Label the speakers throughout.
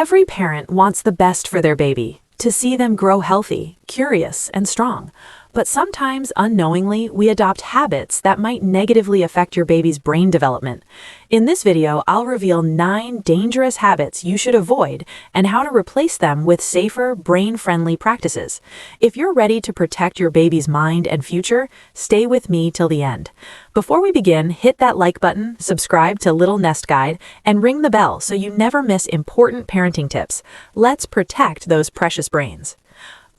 Speaker 1: Every parent wants the best for their baby, to see them grow healthy, curious, and strong. But sometimes, unknowingly, we adopt habits that might negatively affect your baby's brain development. In this video, I'll reveal 9 dangerous habits you should avoid and how to replace them with safer, brain-friendly practices. If you're ready to protect your baby's mind and future, stay with me till the end. Before we begin, hit that like button, subscribe to Little Nest Guide, and ring the bell so you never miss important parenting tips. Let's protect those precious brains.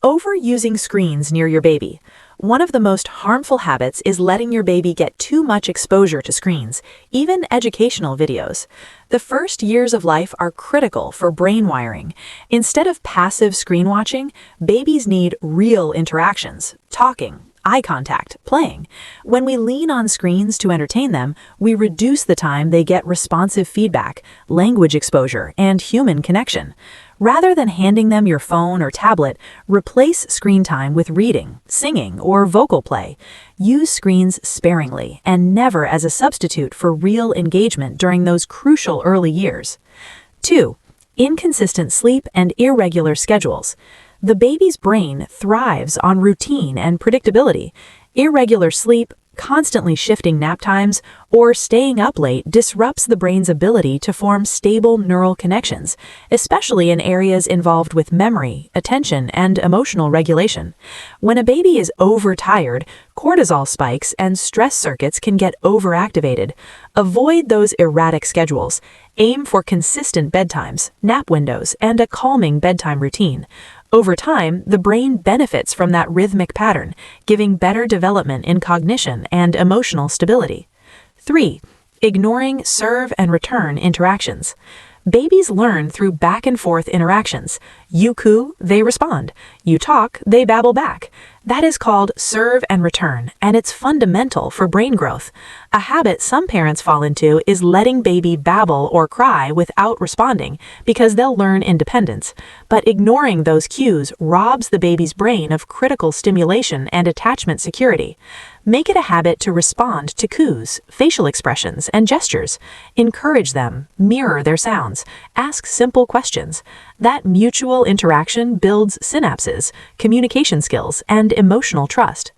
Speaker 1: Overusing screens near your baby. One of the most harmful habits is letting your baby get too much exposure to screens, even educational videos. The first years of life are critical for brain wiring. Instead of passive screen watching, babies need real interactions, talking, eye contact, playing. When we lean on screens to entertain them, we reduce the time they get responsive feedback, language exposure, and human connection. Rather than handing them your phone or tablet, replace screen time with reading, singing, or vocal play. Use screens sparingly and never as a substitute for real engagement during those crucial early years. 2. Inconsistent sleep and irregular schedules. The baby's brain thrives on routine and predictability. Irregular sleep, constantly shifting nap times, or staying up late disrupts the brain's ability to form stable neural connections, especially in areas involved with memory, attention, and emotional regulation. When a baby is overtired, cortisol spikes and stress circuits can get overactivated. Avoid those erratic schedules. Aim for consistent bedtimes, nap windows, and a calming bedtime routine. Over time, the brain benefits from that rhythmic pattern, giving better development in cognition and emotional stability. 3. Ignoring serve and return interactions. Babies learn through back-and-forth interactions. You coo, they respond. You talk, they babble back. That is called serve and return, and it's fundamental for brain growth. A habit some parents fall into is letting baby babble or cry without responding because they'll learn independence. But ignoring those cues robs the baby's brain of critical stimulation and attachment security. Make it a habit to respond to coos, facial expressions, and gestures. Encourage them, mirror their sounds, ask simple questions. That mutual interaction builds synapses, communication skills, and emotional trust.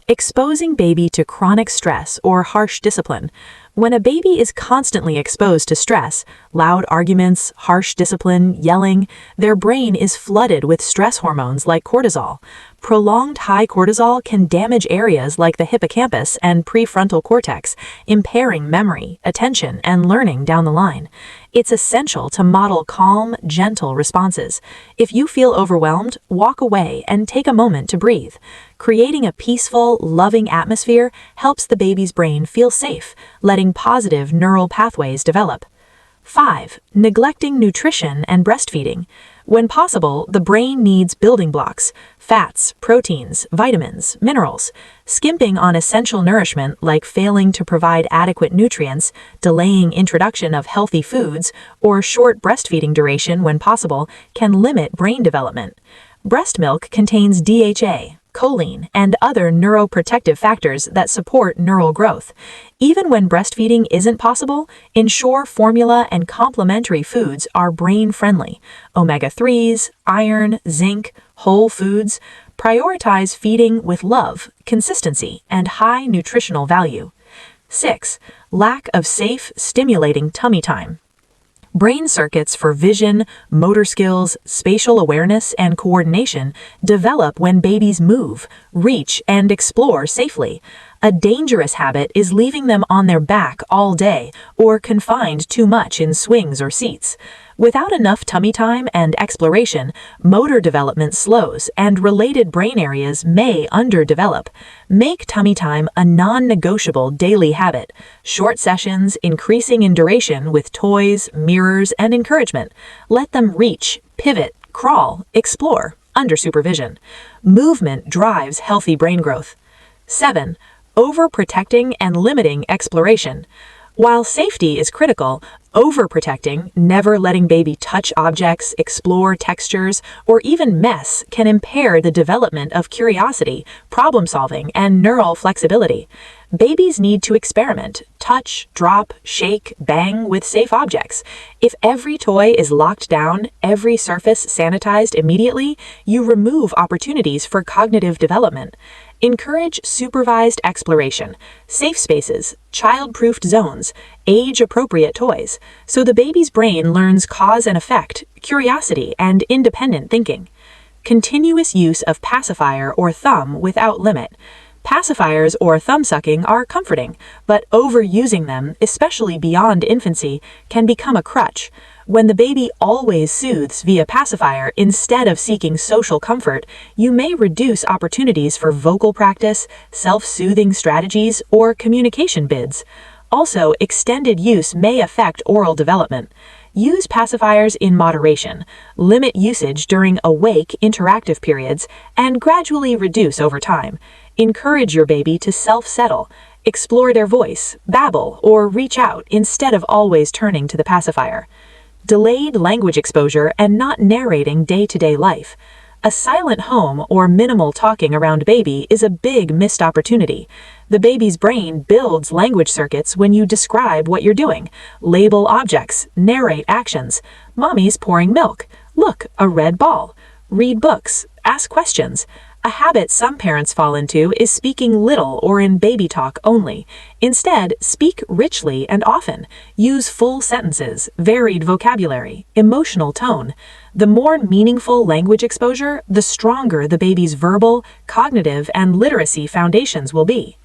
Speaker 1: Exposing baby to chronic stress or harsh discipline. When a baby is constantly exposed to stress, loud arguments, harsh discipline, yelling, their brain is flooded with stress hormones like cortisol. Prolonged high cortisol can damage areas like the hippocampus and prefrontal cortex, impairing memory, attention, and learning down the line. It's essential to model calm, gentle responses. If you feel overwhelmed, walk away and take a moment to breathe. Creating a peaceful, loving atmosphere helps the baby's brain feel safe, letting positive neural pathways develop. 5. Neglecting nutrition and breastfeeding. When possible, the brain needs building blocks, fats, proteins, vitamins, minerals. Skimping on essential nourishment like failing to provide adequate nutrients, delaying introduction of healthy foods, or short breastfeeding duration when possible can limit brain development. Breast milk contains DHA, choline, and other neuroprotective factors that support neural growth. Even when breastfeeding isn't possible, ensure formula and complementary foods are brain-friendly. Omega-3s, iron, zinc, whole foods. Prioritize feeding with love, consistency, and high nutritional value. 6. Lack of safe, stimulating tummy time. Brain circuits for vision, motor skills, spatial awareness, and coordination develop when babies move, reach, and explore safely. A dangerous habit is leaving them on their back all day or confined too much in swings or seats. Without enough tummy time and exploration, motor development slows and related brain areas may underdevelop. Make tummy time a non-negotiable daily habit. Short sessions, increasing in duration with toys, mirrors, and encouragement. Let them reach, pivot, crawl, explore, under supervision. Movement drives healthy brain growth. 7. Overprotecting and limiting exploration. While safety is critical, overprotecting, never letting baby touch objects, explore textures, or even mess can impair the development of curiosity, problem-solving, and neural flexibility. Babies need to experiment, touch, drop, shake, bang with safe objects. If every toy is locked down, every surface sanitized immediately, you remove opportunities for cognitive development. Encourage supervised exploration, safe spaces, child-proofed zones, age-appropriate toys, so the baby's brain learns cause and effect, curiosity, and independent thinking. Continuous use of pacifier or thumb without limit. Pacifiers or thumb sucking are comforting, but overusing them, especially beyond infancy, can become a crutch. When the baby always soothes via pacifier instead of seeking social comfort, you may reduce opportunities for vocal practice, self-soothing strategies, or communication bids. Also, extended use may affect oral development. Use pacifiers in moderation, limit usage during awake interactive periods, and gradually reduce over time. Encourage your baby to self-settle, explore their voice, babble, or reach out instead of always turning to the pacifier. Delayed language exposure and not narrating day-to-day life. A silent home or minimal talking around baby is a big missed opportunity. The baby's brain builds language circuits when you describe what you're doing, label objects, narrate actions. Mommy's pouring milk. Look, a red ball. Read books. Ask questions. A habit some parents fall into is speaking little or in baby talk only. Instead, speak richly and often. Use full sentences, varied vocabulary, emotional tone. The more meaningful language exposure, the stronger the baby's verbal, cognitive, and literacy foundations will be.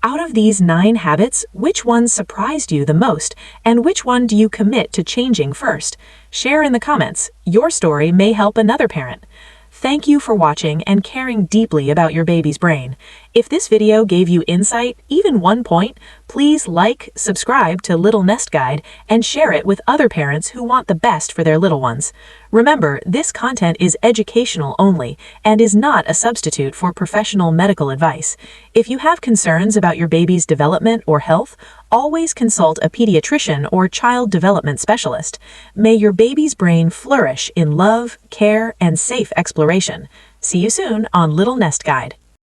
Speaker 1: Out of these 9 habits, which one surprised you the most, and which one do you commit to changing first? Share in the comments. Your story may help another parent. Thank you for watching and caring deeply about your baby's brain. If this video gave you insight, even 1 point, please like, subscribe to Little Nest Guide, and share it with other parents who want the best for their little ones. Remember, this content is educational only and is not a substitute for professional medical advice. If you have concerns about your baby's development or health, always consult a pediatrician or child development specialist. May your baby's brain flourish in love, care, and safe exploration. See you soon on Little Nest Guide.